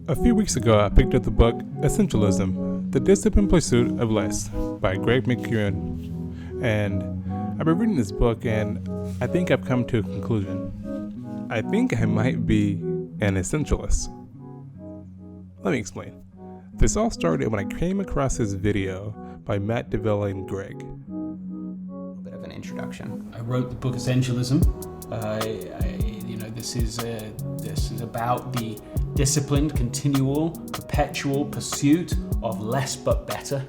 A few weeks ago, I picked up the book Essentialism, The Disciplined Pursuit of Less by Mckeown. And I've been reading this book and I think I've come to a conclusion. I think I might be an essentialist. Let me explain. This all started when I came across this video by Matt DeVella and Greg. A bit of an introduction. I wrote the book Essentialism. This is about the disciplined, continual, perpetual pursuit of less but better.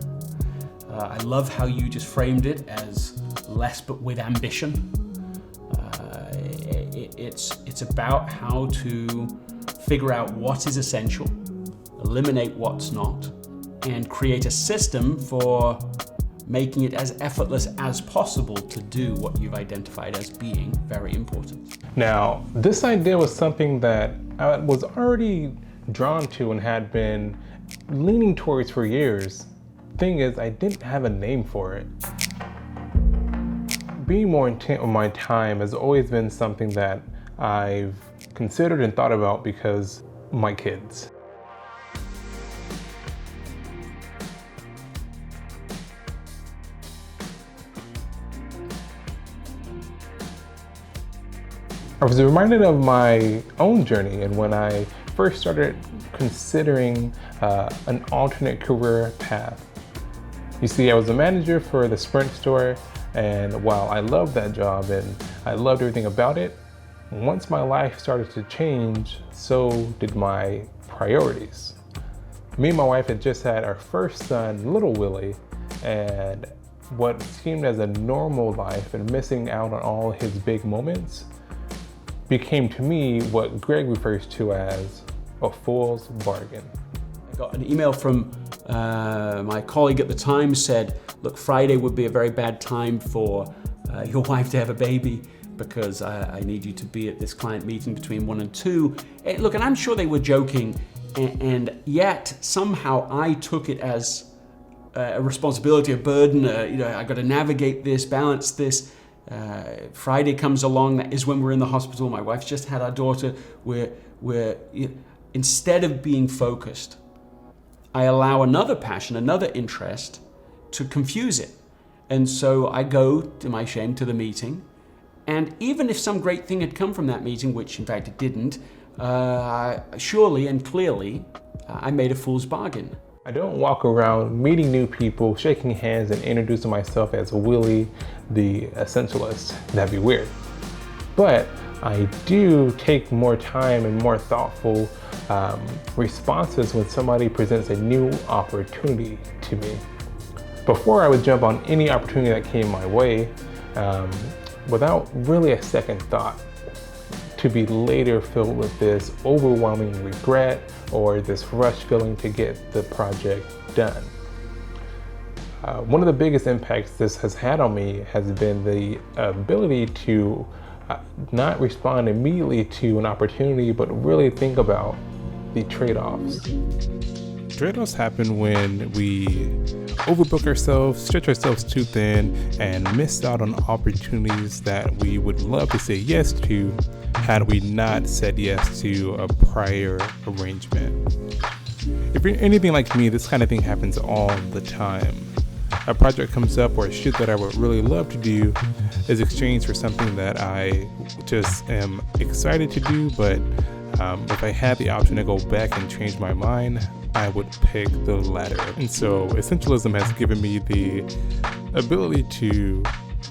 I love how you just framed it as less but with ambition. It's about how to figure out what is essential, eliminate what's not, and create a system for making it as effortless as possible to do what you've identified as being very important. Now, this idea was something that I was already drawn to and had been leaning towards for years. Thing is, I didn't have a name for it. Being more intent on my time has always been something that I've considered and thought about because of my kids. I was reminded of my own journey and when I first started considering an alternate career path. You see, I was a manager for the Sprint store, and while I loved that job and I loved everything about it, once my life started to change, so did my priorities. Me and my wife had just had our first son, little Willie, and what seemed as a normal life and missing out on all his big moments became to me what Greg refers to as a fool's bargain. I got an email from my colleague at the time said, look, Friday would be a very bad time for your wife to have a baby because I need you to be at this client meeting between 1 and 2. And look, and I'm sure they were joking, and yet somehow I took it as a responsibility, a burden. I got to navigate this, balance this. Friday comes along, that is when we're in the hospital. My wife's just had our daughter. We're instead of being focused, I allow another passion, another interest to confuse it. And so I go, to my shame, to the meeting. And even if some great thing had come from that meeting, which in fact it didn't, surely and clearly, I made a fool's bargain. I don't walk around meeting new people, shaking hands, and introducing myself as Willie the Essentialist. That'd be weird. But I do take more time and more thoughtful responses when somebody presents a new opportunity to me. Before I would jump on any opportunity that came my way without really a second thought, to be later filled with this overwhelming regret or this rush feeling to get the project done. One of the biggest impacts this has had on me has been the ability to not respond immediately to an opportunity, but really think about the trade-offs. Trade-offs happen when we overbook ourselves, stretch ourselves too thin, and miss out on opportunities that we would love to say yes to had we not said yes to a prior arrangement. If you're anything like me, this kind of thing happens all the time. A project comes up or a shoot that I would really love to do is exchanged for something that I just am excited to do, but if I had the option to go back and change my mind, I would pick the latter. And so Essentialism has given me the ability to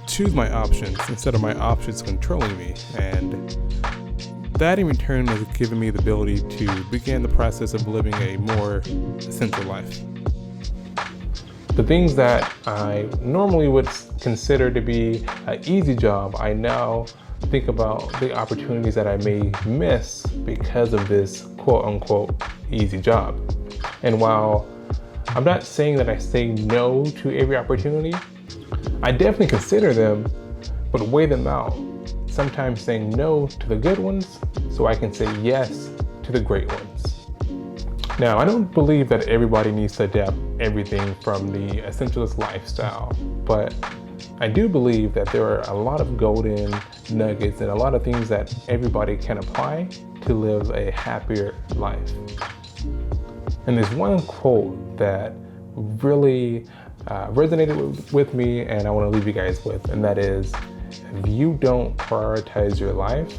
choose my options instead of my options controlling me. And that in return has given me the ability to begin the process of living a more essential life. The things that I normally would consider to be an easy job, I now think about the opportunities that I may miss because of this quote unquote easy job. And while I'm not saying that I say no to every opportunity, I definitely consider them, but weigh them out. Sometimes saying no to the good ones so I can say yes to the great ones. Now, I don't believe that everybody needs to adapt everything from the essentialist lifestyle, but I do believe that there are a lot of golden nuggets and a lot of things that everybody can apply to live a happier life. And there's one quote that really resonated with me, and I want to leave you guys with, and that is, if you don't prioritize your life,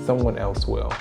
someone else will.